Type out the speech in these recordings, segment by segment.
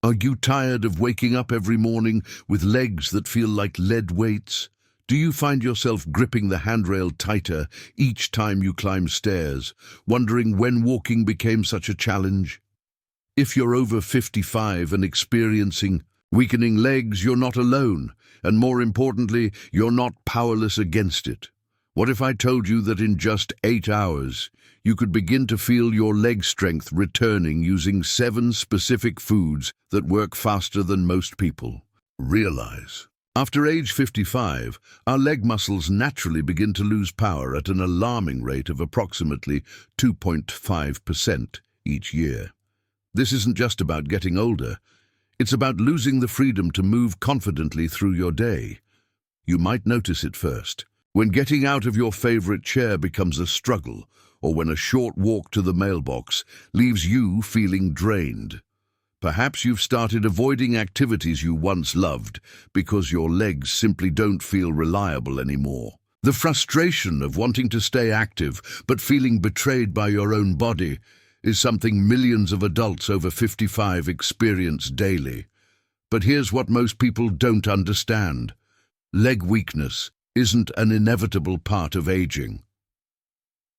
Are you tired of waking up every morning with legs that feel like lead weights? Do you find yourself gripping the handrail tighter each time you climb stairs, wondering when walking became such a challenge? If you're over 55 and experiencing weakening legs, you're not alone, and more importantly, you're not powerless against it. What if I told you that in just 8 hours, you could begin to feel your leg strength returning using 7 specific foods that work faster than most people? Realize, after age 55, our leg muscles naturally begin to lose power at an alarming rate of approximately 2.5% each year. This isn't just about getting older. It's about losing the freedom to move confidently through your day. You might notice it first when getting out of your favorite chair becomes a struggle, or when a short walk to the mailbox leaves you feeling drained. Perhaps you've started avoiding activities you once loved because your legs simply don't feel reliable anymore. The frustration of wanting to stay active but feeling betrayed by your own body is something millions of adults over 55 experience daily. But here's what most people don't understand. Leg weakness isn't an inevitable part of aging.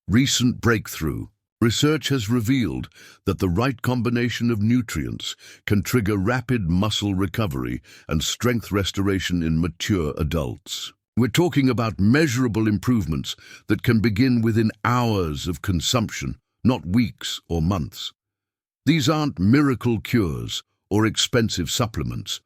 Recent breakthrough research has revealed that the right combination of nutrients can trigger rapid muscle recovery and strength restoration in mature adults. We're talking about measurable improvements that can begin within hours of consumption, not weeks or months. These aren't miracle cures or expensive supplements.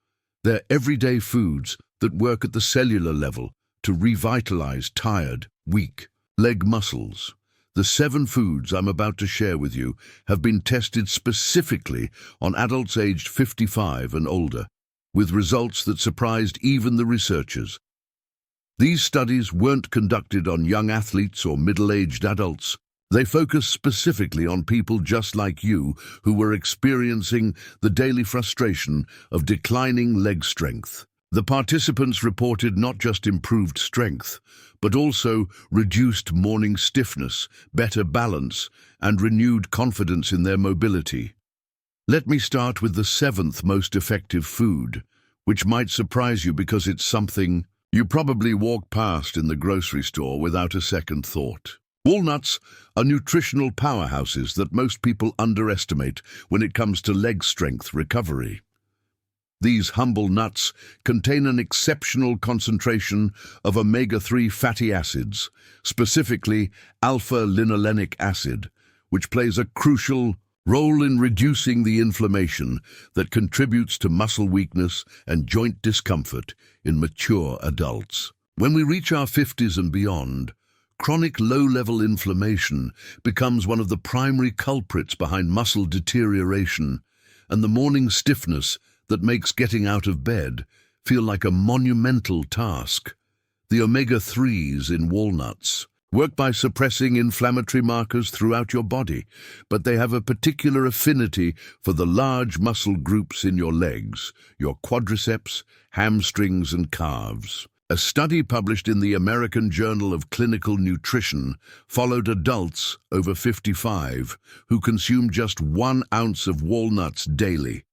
They're everyday foods that work at the cellular level to revitalize tired, weak leg muscles. The 7 foods I'm about to share with you have been tested specifically on adults aged 55 and older, with results that surprised even the researchers. These studies weren't conducted on young athletes or middle-aged adults. They focused specifically on people just like you who were experiencing the daily frustration of declining leg strength. The participants reported not just improved strength, but also reduced morning stiffness, better balance, and renewed confidence in their mobility. Let me start with the 7th most effective food, which might surprise you because it's something you probably walk past in the grocery store without a second thought. Walnuts are nutritional powerhouses that most people underestimate when it comes to leg strength recovery. These humble nuts contain an exceptional concentration of omega-3 fatty acids, specifically alpha-linolenic acid, which plays a crucial role in reducing the inflammation that contributes to muscle weakness and joint discomfort in mature adults. When we reach our 50s and beyond, chronic low-level inflammation becomes one of the primary culprits behind muscle deterioration and the morning stiffness that makes getting out of bed feel like a monumental task. The omega-3s in walnuts work by suppressing inflammatory markers throughout your body, but they have a particular affinity for the large muscle groups in your legs, your quadriceps, hamstrings, and calves. A study published in the American Journal of Clinical Nutrition followed adults over 55 who consumed just 1 ounce of walnuts daily.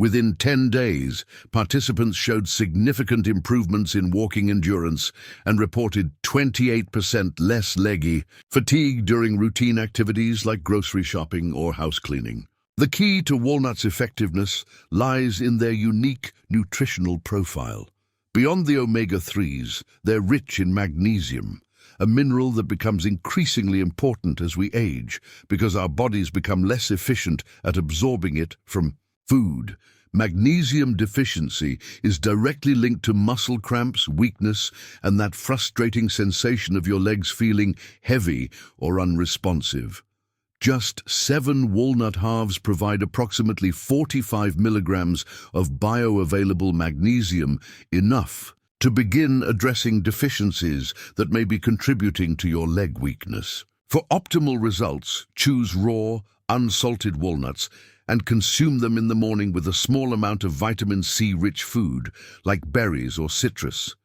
Within 10 days, participants showed significant improvements in walking endurance and reported 28% less leggy fatigue during routine activities like grocery shopping or house cleaning. The key to walnuts' effectiveness lies in their unique nutritional profile. Beyond the omega-3s, they're rich in magnesium, a mineral that becomes increasingly important as we age because our bodies become less efficient at absorbing it from food. Magnesium deficiency is directly linked to muscle cramps, weakness, and that frustrating sensation of your legs feeling heavy or unresponsive. Just 7 walnut halves provide approximately 45 milligrams of bioavailable magnesium, enough to begin addressing deficiencies that may be contributing to your leg weakness. For optimal results, choose raw, unsalted walnuts and consume them in the morning with a small amount of vitamin C-rich food, like berries or citrus.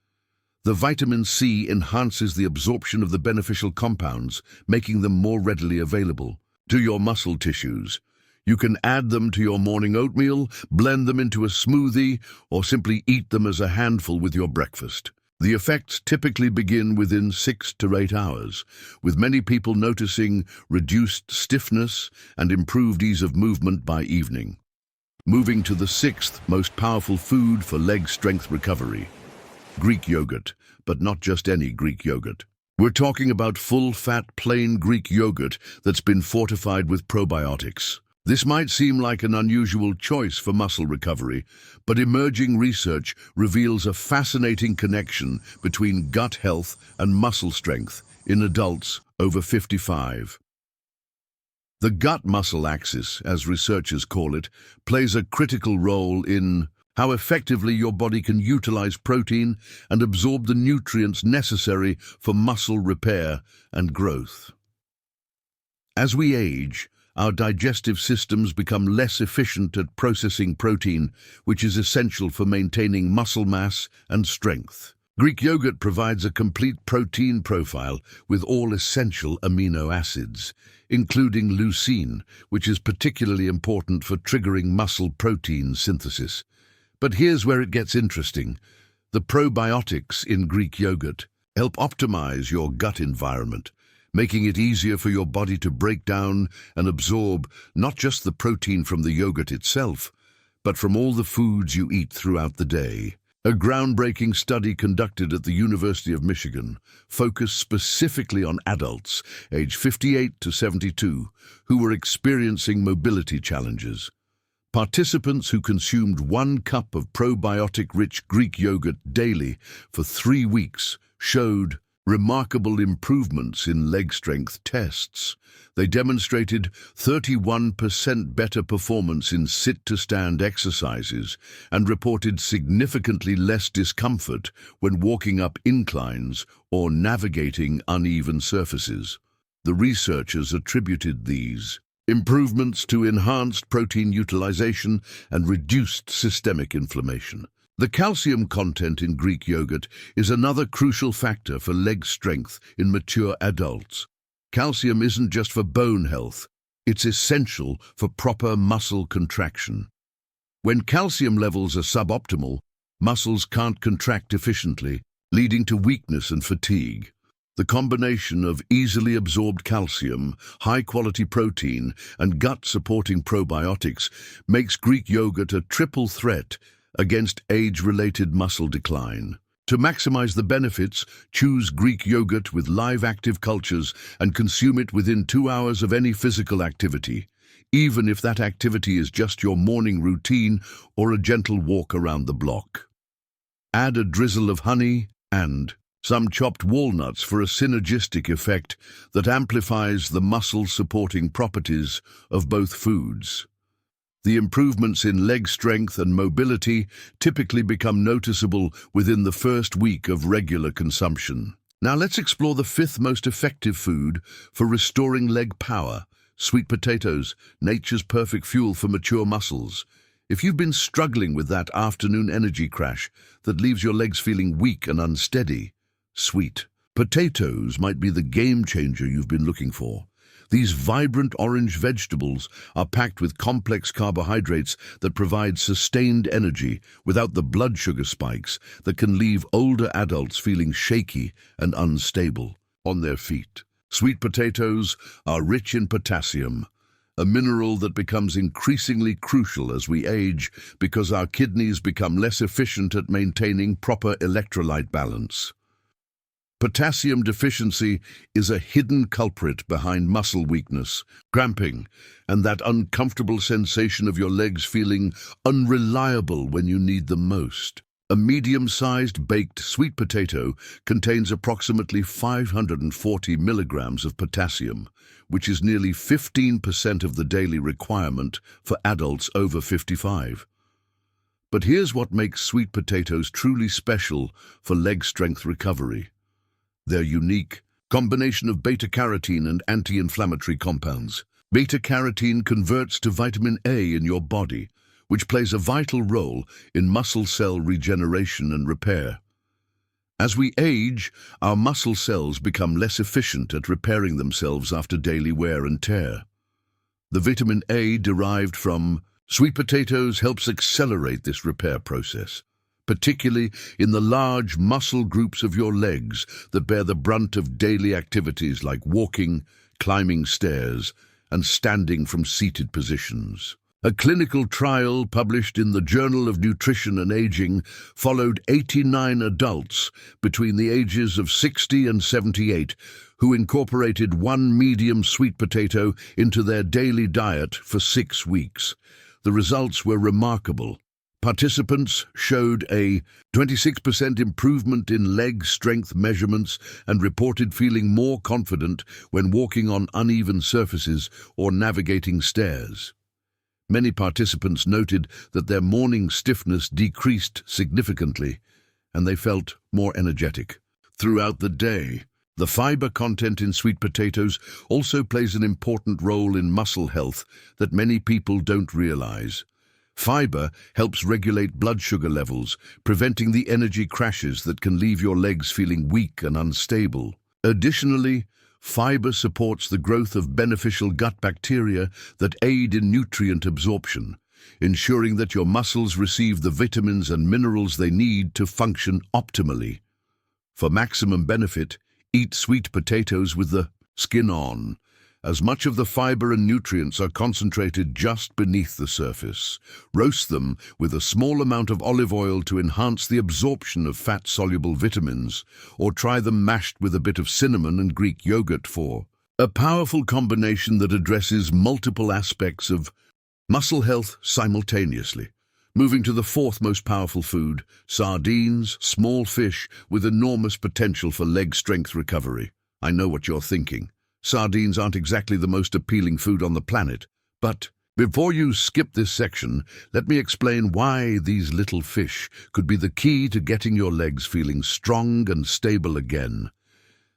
The vitamin C enhances the absorption of the beneficial compounds, making them more readily available to your muscle tissues. You can add them to your morning oatmeal, blend them into a smoothie, or simply eat them as a handful with your breakfast. The effects typically begin within 6 to 8 hours, with many people noticing reduced stiffness and improved ease of movement by evening. Moving to the sixth most powerful food for leg strength recovery: Greek yogurt, but not just any Greek yogurt. We're talking about full-fat, plain Greek yogurt that's been fortified with probiotics. This might seem like an unusual choice for muscle recovery, but emerging research reveals a fascinating connection between gut health and muscle strength in adults over 55. The gut-muscle axis, as researchers call it, plays a critical role in how effectively your body can utilize protein and absorb the nutrients necessary for muscle repair and growth. As we age, our digestive systems become less efficient at processing protein, which is essential for maintaining muscle mass and strength. Greek yogurt provides a complete protein profile with all essential amino acids, including leucine, which is particularly important for triggering muscle protein synthesis. But here's where it gets interesting. The probiotics in Greek yogurt help optimize your gut environment, making it easier for your body to break down and absorb not just the protein from the yogurt itself, but from all the foods you eat throughout the day. A groundbreaking study conducted at the University of Michigan focused specifically on adults aged 58 to 72 who were experiencing mobility challenges. Participants who consumed 1 cup of probiotic-rich Greek yogurt daily for 3 weeks showed remarkable improvements in leg strength tests. They demonstrated 31% better performance in sit-to-stand exercises and reported significantly less discomfort when walking up inclines or navigating uneven surfaces. The researchers attributed these improvements to enhanced protein utilization and reduced systemic inflammation. The calcium content in Greek yogurt is another crucial factor for leg strength in mature adults. Calcium isn't just for bone health, it's essential for proper muscle contraction. When calcium levels are suboptimal, muscles can't contract efficiently, leading to weakness and fatigue. The combination of easily absorbed calcium, high-quality protein, and gut-supporting probiotics makes Greek yogurt a triple threat against age-related muscle decline. To maximize the benefits, choose Greek yogurt with live active cultures and consume it within 2 hours of any physical activity, even if that activity is just your morning routine or a gentle walk around the block. Add a drizzle of honey and some chopped walnuts for a synergistic effect that amplifies the muscle-supporting properties of both foods. The improvements in leg strength and mobility typically become noticeable within the first week of regular consumption. Now let's explore the 5th most effective food for restoring leg power: sweet potatoes, nature's perfect fuel for mature muscles. If you've been struggling with that afternoon energy crash that leaves your legs feeling weak and unsteady, sweet potatoes might be the game changer you've been looking for. These vibrant orange vegetables are packed with complex carbohydrates that provide sustained energy without the blood sugar spikes that can leave older adults feeling shaky and unstable on their feet. Sweet potatoes are rich in potassium, a mineral that becomes increasingly crucial as we age because our kidneys become less efficient at maintaining proper electrolyte balance. Potassium deficiency is a hidden culprit behind muscle weakness, cramping, and that uncomfortable sensation of your legs feeling unreliable when you need them most. A medium-sized baked sweet potato contains approximately 540 milligrams of potassium, which is nearly 15% of the daily requirement for adults over 55. But here's what makes sweet potatoes truly special for leg strength recovery: their unique combination of beta-carotene and anti-inflammatory compounds. Beta-carotene converts to vitamin A in your body, which plays a vital role in muscle cell regeneration and repair. As we age, our muscle cells become less efficient at repairing themselves after daily wear and tear. The vitamin A derived from sweet potatoes helps accelerate this repair process, particularly in the large muscle groups of your legs that bear the brunt of daily activities like walking, climbing stairs, and standing from seated positions. A clinical trial published in the Journal of Nutrition and Aging followed 89 adults between the ages of 60 and 78 who incorporated one medium sweet potato into their daily diet for 6 weeks. The results were remarkable. Participants showed a 26% improvement in leg strength measurements and reported feeling more confident when walking on uneven surfaces or navigating stairs. Many participants noted that their morning stiffness decreased significantly, and they felt more energetic throughout the day. The fiber content in sweet potatoes also plays an important role in muscle health that many people don't realize. Fiber helps regulate blood sugar levels, preventing the energy crashes that can leave your legs feeling weak and unstable. Additionally, fiber supports the growth of beneficial gut bacteria that aid in nutrient absorption, ensuring that your muscles receive the vitamins and minerals they need to function optimally. For maximum benefit, eat sweet potatoes with the skin on, as much of the fiber and nutrients are concentrated just beneath the surface. Roast them with a small amount of olive oil to enhance the absorption of fat-soluble vitamins, or try them mashed with a bit of cinnamon and Greek yogurt for a powerful combination that addresses multiple aspects of muscle health simultaneously. Moving to the fourth most powerful food, sardines, small fish with enormous potential for leg strength recovery. I know what you're thinking. Sardines aren't exactly the most appealing food on the planet, but before you skip this section, let me explain why these little fish could be the key to getting your legs feeling strong and stable again.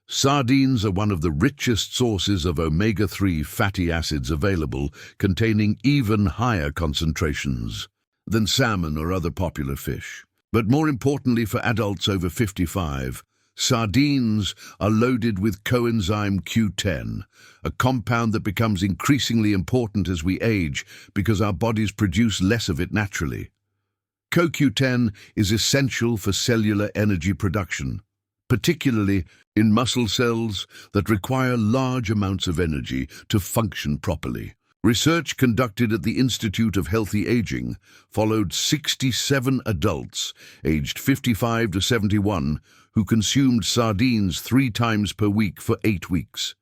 Sardines are one of the richest sources of omega-3 fatty acids available, containing even higher concentrations than salmon or other popular fish. But more importantly for adults over 55, sardines are loaded with coenzyme Q10, a compound that becomes increasingly important as we age because our bodies produce less of it naturally. CoQ10 is essential for cellular energy production, particularly in muscle cells that require large amounts of energy to function properly. Research conducted at the Institute of Healthy Aging followed 67 adults aged 55 to 71 who consumed sardines 3 times per week for 8 weeks.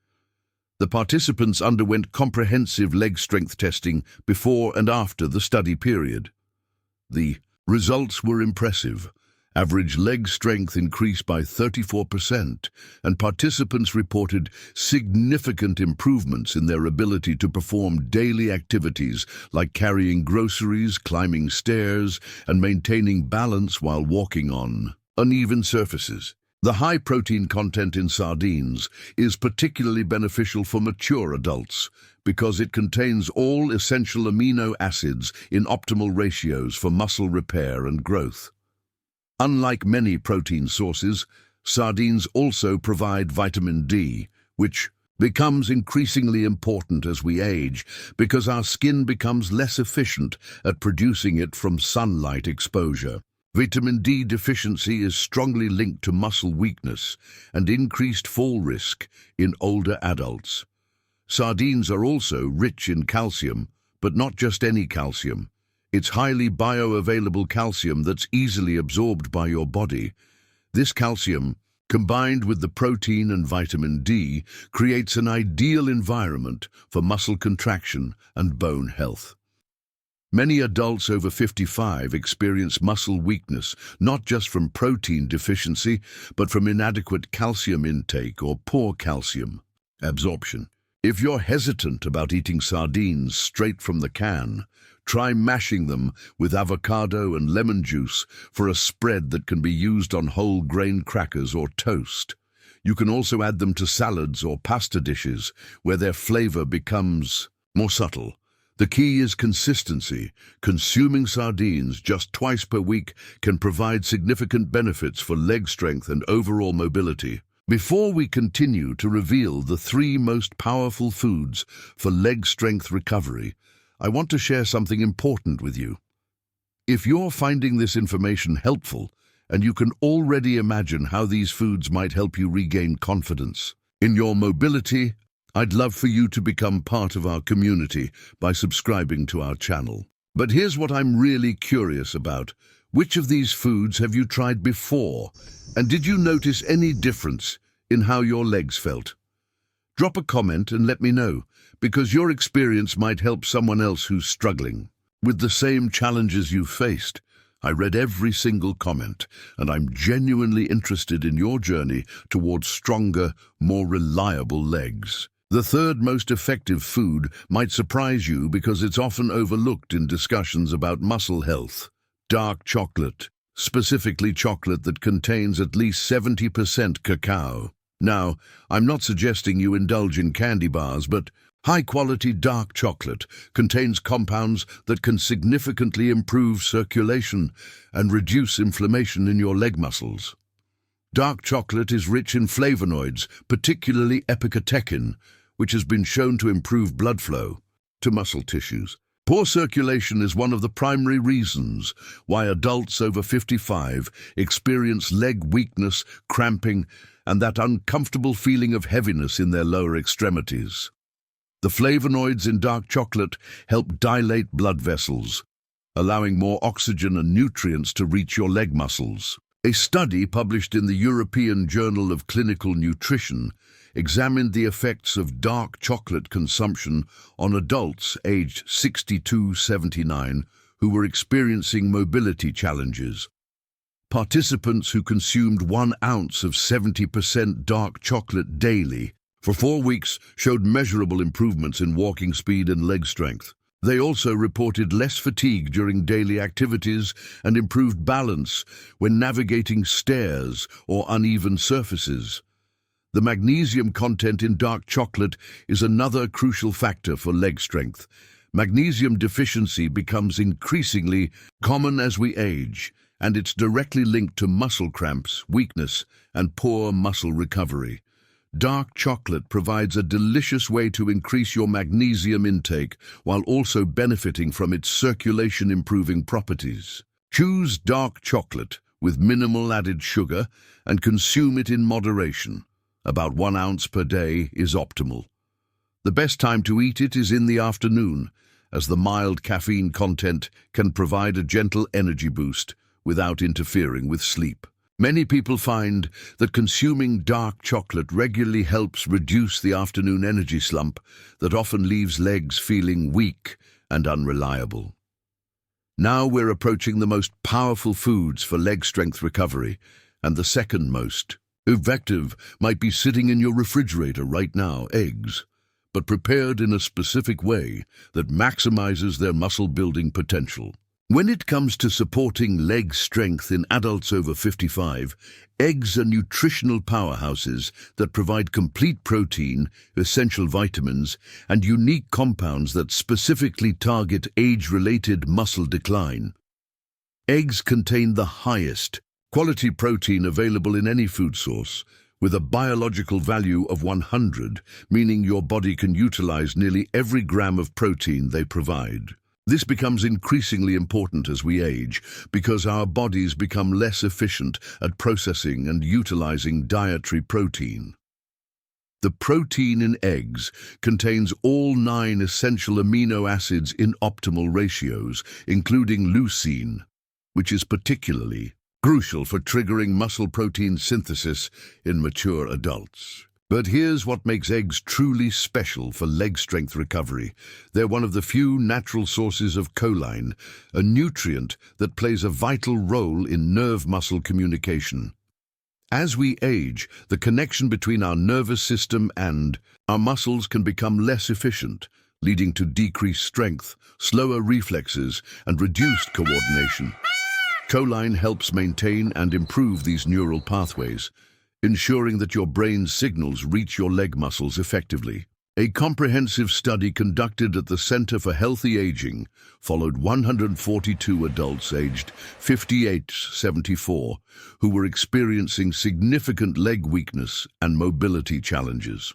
The participants underwent comprehensive leg strength testing before and after the study period. The results were impressive. Average leg strength increased by 34%, and participants reported significant improvements in their ability to perform daily activities like carrying groceries, climbing stairs, and maintaining balance while walking on uneven surfaces. The high protein content in sardines is particularly beneficial for mature adults because it contains all essential amino acids in optimal ratios for muscle repair and growth. Unlike many protein sources, sardines also provide vitamin D, which becomes increasingly important as we age because our skin becomes less efficient at producing it from sunlight exposure. Vitamin D deficiency is strongly linked to muscle weakness and increased fall risk in older adults. Sardines are also rich in calcium, but not just any calcium. It's highly bioavailable calcium that's easily absorbed by your body. This calcium, combined with the protein and vitamin D, creates an ideal environment for muscle contraction and bone health. Many adults over 55 experience muscle weakness, not just from protein deficiency, but from inadequate calcium intake or poor calcium absorption. If you're hesitant about eating sardines straight from the can, try mashing them with avocado and lemon juice for a spread that can be used on whole grain crackers or toast. You can also add them to salads or pasta dishes, where their flavor becomes more subtle. The key is consistency. Consuming sardines just twice per week can provide significant benefits for leg strength and overall mobility. Before we continue to reveal the 3 most powerful foods for leg strength recovery, I want to share something important with you. If you're finding this information helpful, and you can already imagine how these foods might help you regain confidence in your mobility, I'd love for you to become part of our community by subscribing to our channel. But here's what I'm really curious about. Which of these foods have you tried before? And did you notice any difference in how your legs felt? Drop a comment and let me know, because your experience might help someone else who's struggling with the same challenges you've faced. I read every single comment, and I'm genuinely interested in your journey towards stronger, more reliable legs. The 3rd most effective food might surprise you because it's often overlooked in discussions about muscle health. Dark chocolate, specifically chocolate that contains at least 70% cacao. Now, I'm not suggesting you indulge in candy bars, but high-quality dark chocolate contains compounds that can significantly improve circulation and reduce inflammation in your leg muscles. Dark chocolate is rich in flavonoids, particularly epicatechin, which has been shown to improve blood flow to muscle tissues. Poor circulation is one of the primary reasons why adults over 55 experience leg weakness, cramping, and that uncomfortable feeling of heaviness in their lower extremities. The flavonoids in dark chocolate help dilate blood vessels, allowing more oxygen and nutrients to reach your leg muscles. A study published in the European Journal of Clinical Nutrition examined the effects of dark chocolate consumption on adults aged 62-79 who were experiencing mobility challenges. Participants who consumed 1 ounce of 70% dark chocolate daily for 4 weeks showed measurable improvements in walking speed and leg strength. They also reported less fatigue during daily activities and improved balance when navigating stairs or uneven surfaces. The magnesium content in dark chocolate is another crucial factor for leg strength. Magnesium deficiency becomes increasingly common as we age, and it's directly linked to muscle cramps, weakness, and poor muscle recovery. Dark chocolate provides a delicious way to increase your magnesium intake while also benefiting from its circulation-improving properties. Choose dark chocolate with minimal added sugar and consume it in moderation. About 1 ounce per day is optimal. The best time to eat it is in the afternoon, as the mild caffeine content can provide a gentle energy boost without interfering with sleep. Many people find that consuming dark chocolate regularly helps reduce the afternoon energy slump that often leaves legs feeling weak and unreliable. Now we're approaching the most powerful foods for leg strength recovery, and the 2nd most effective might be sitting in your refrigerator right now: eggs, but prepared in a specific way that maximizes their muscle-building potential. When it comes to supporting leg strength in adults over 55, eggs are nutritional powerhouses that provide complete protein, essential vitamins, and unique compounds that specifically target age-related muscle decline. Eggs contain the highest quality protein available in any food source, with a biological value of 100, meaning your body can utilize nearly every gram of protein they provide. This becomes increasingly important as we age because our bodies become less efficient at processing and utilizing dietary protein. The protein in eggs contains all 9 essential amino acids in optimal ratios, including leucine, which is particularly crucial for triggering muscle protein synthesis in mature adults. But here's what makes eggs truly special for leg strength recovery. They're one of the few natural sources of choline, a nutrient that plays a vital role in nerve-muscle communication. As we age, the connection between our nervous system and our muscles can become less efficient, leading to decreased strength, slower reflexes, and reduced coordination. Choline helps maintain and improve these neural pathways, ensuring that your brain's signals reach your leg muscles effectively. A comprehensive study conducted at the Center for Healthy Aging followed 142 adults aged 58 to 74 who were experiencing significant leg weakness and mobility challenges.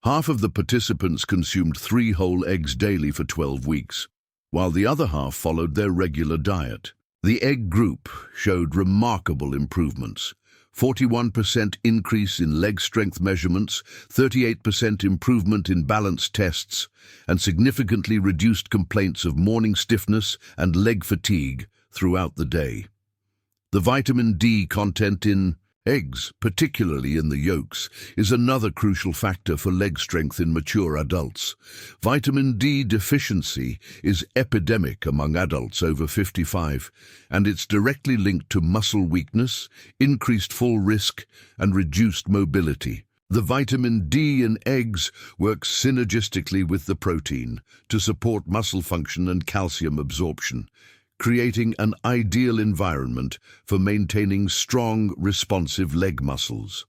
Half of the participants consumed 3 whole eggs daily for 12 weeks, while the other half followed their regular diet. The egg group showed remarkable improvements. 41% increase in leg strength measurements, 38% improvement in balance tests, and significantly reduced complaints of morning stiffness and leg fatigue throughout the day. The vitamin D content in eggs, particularly in the yolks, is another crucial factor for leg strength in mature adults. Vitamin D deficiency is epidemic among adults over 55, and it's directly linked to muscle weakness, increased fall risk, and reduced mobility. The vitamin D in eggs works synergistically with the protein to support muscle function and calcium absorption, creating an ideal environment for maintaining strong, responsive leg muscles.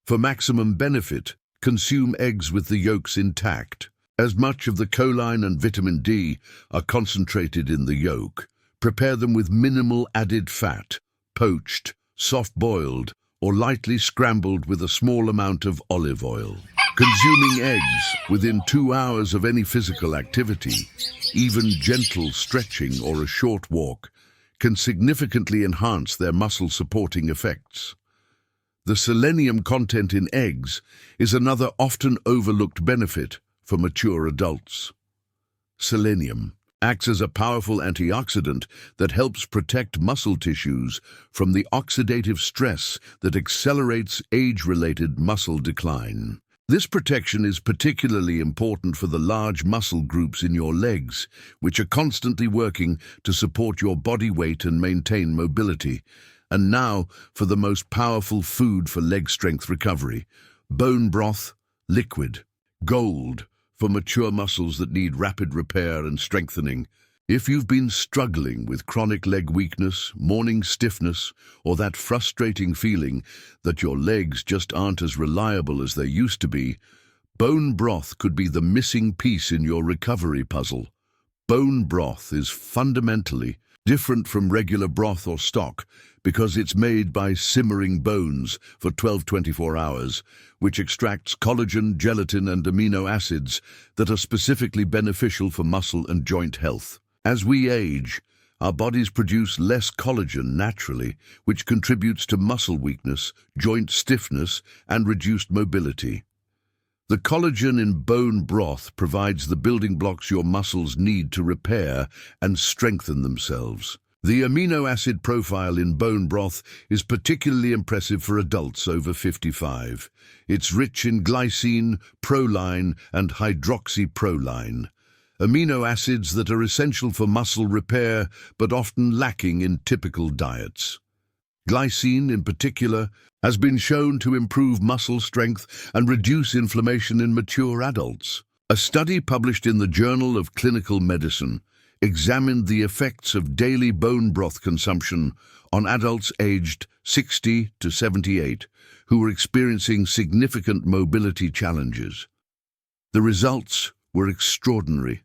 For maximum benefit, consume eggs with the yolks intact. As much of the choline and vitamin D are concentrated in the yolk, prepare them with minimal added fat, poached, soft-boiled, or lightly scrambled with a small amount of olive oil. Consuming eggs within 2 hours of any physical activity, even gentle stretching or a short walk, can significantly enhance their muscle-supporting effects. The selenium content in eggs is another often overlooked benefit for mature adults. Selenium acts as a powerful antioxidant that helps protect muscle tissues from the oxidative stress that accelerates age-related muscle decline. This protection is particularly important for the large muscle groups in your legs, which are constantly working to support your body weight and maintain mobility. And now for the most powerful food for leg strength recovery: bone broth, liquid, gold for mature muscles that need rapid repair and strengthening. If you've been struggling with chronic leg weakness, morning stiffness, or that frustrating feeling that your legs just aren't as reliable as they used to be, bone broth could be the missing piece in your recovery puzzle. Bone broth is fundamentally different from regular broth or stock because it's made by simmering bones for 12-24 hours, which extracts collagen, gelatin, and amino acids that are specifically beneficial for muscle and joint health. As we age, our bodies produce less collagen naturally, which contributes to muscle weakness, joint stiffness, and reduced mobility. The collagen in bone broth provides the building blocks your muscles need to repair and strengthen themselves. The amino acid profile in bone broth is particularly impressive for adults over 55. It's rich in glycine, proline, and hydroxyproline, amino acids that are essential for muscle repair but often lacking in typical diets. Glycine, in particular, has been shown to improve muscle strength and reduce inflammation in mature adults. A study published in the Journal of Clinical Medicine examined the effects of daily bone broth consumption on adults aged 60 to 78 who were experiencing significant mobility challenges. The results were extraordinary.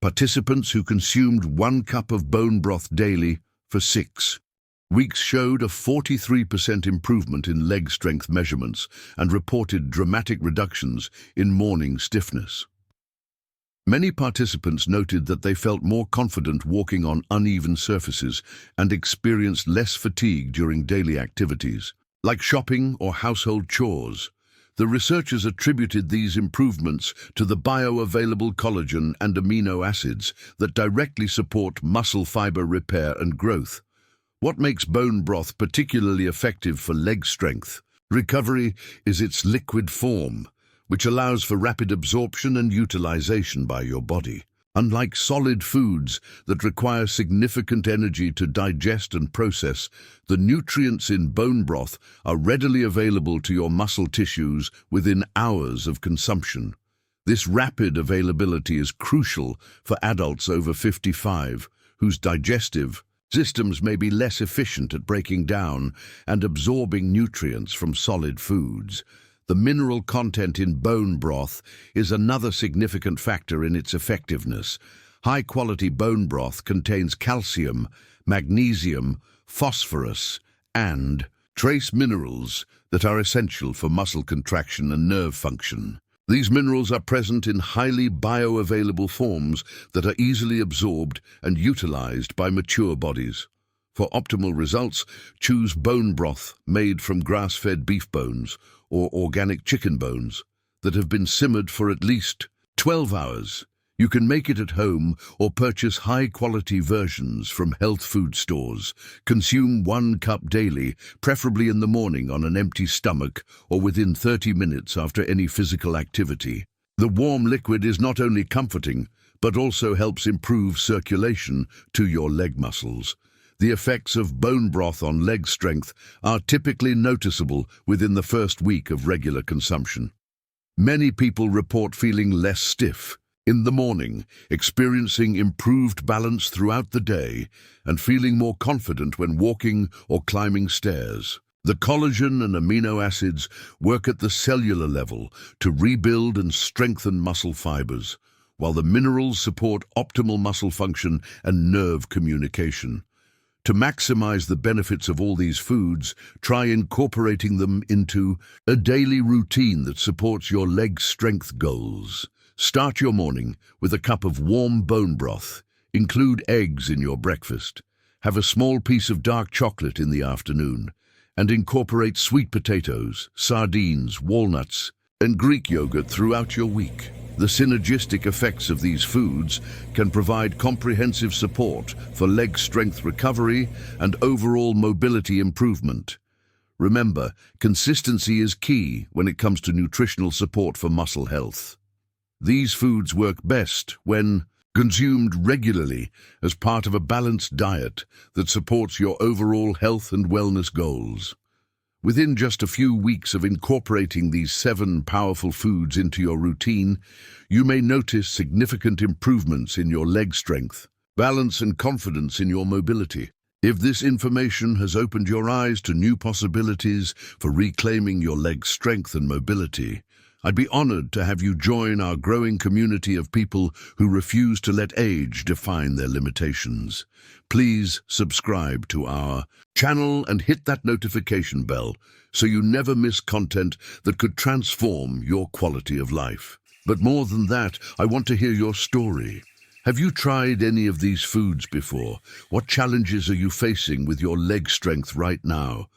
Participants who consumed 1 cup of bone broth daily for 6 weeks showed a 43% improvement in leg strength measurements and reported dramatic reductions in morning stiffness. Many participants noted that they felt more confident walking on uneven surfaces and experienced less fatigue during daily activities, like shopping or household chores. The researchers attributed these improvements to the bioavailable collagen and amino acids that directly support muscle fiber repair and growth. What makes bone broth particularly effective for leg strength recovery is its liquid form, which allows for rapid absorption and utilization by your body. Unlike solid foods that require significant energy to digest and process, the nutrients in bone broth are readily available to your muscle tissues within hours of consumption. This rapid availability is crucial for adults over 55, whose digestive systems may be less efficient at breaking down and absorbing nutrients from solid foods. The mineral content in bone broth is another significant factor in its effectiveness. High-quality bone broth contains calcium, magnesium, phosphorus, and trace minerals that are essential for muscle contraction and nerve function. These minerals are present in highly bioavailable forms that are easily absorbed and utilized by mature bodies. For optimal results, choose bone broth made from grass-fed beef bones or organic chicken bones that have been simmered for at least 12 hours. You can make it at home or purchase high-quality versions from health food stores. Consume 1 cup daily, preferably in the morning on an empty stomach or within 30 minutes after any physical activity. The warm liquid is not only comforting, but also helps improve circulation to your leg muscles. The effects of bone broth on leg strength are typically noticeable within the first week of regular consumption. Many people report feeling less stiff in the morning, experiencing improved balance throughout the day, and feeling more confident when walking or climbing stairs. The collagen and amino acids work at the cellular level to rebuild and strengthen muscle fibers, while the minerals support optimal muscle function and nerve communication. To maximize the benefits of all these foods, try incorporating them into a daily routine that supports your leg strength goals. Start your morning with a cup of warm bone broth. Include eggs in your breakfast. Have a small piece of dark chocolate in the afternoon. And incorporate sweet potatoes, sardines, walnuts, and Greek yogurt throughout your week. The synergistic effects of these foods can provide comprehensive support for leg strength recovery and overall mobility improvement. Remember, consistency is key when it comes to nutritional support for muscle health. These foods work best when consumed regularly as part of a balanced diet that supports your overall health and wellness goals. Within just a few weeks of incorporating these 7 powerful foods into your routine, you may notice significant improvements in your leg strength, balance, and confidence in your mobility. If this information has opened your eyes to new possibilities for reclaiming your leg strength and mobility, I'd be honored to have you join our growing community of people who refuse to let age define their limitations. Please subscribe to our channel and hit that notification bell so you never miss content that could transform your quality of life. But more than that, I want to hear your story. Have you tried any of these foods before? What challenges are you facing with your leg strength right now?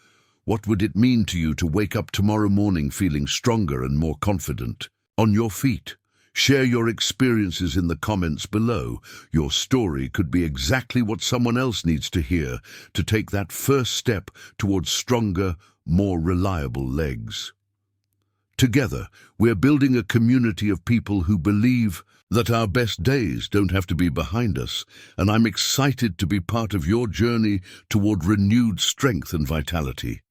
What would it mean to you to wake up tomorrow morning feeling stronger and more confident? On your feet. Share your experiences in the comments below. Your story could be exactly what someone else needs to hear to take that first step towards stronger, more reliable legs. Together, we're building a community of people who believe that our best days don't have to be behind us, and I'm excited to be part of your journey toward renewed strength and vitality.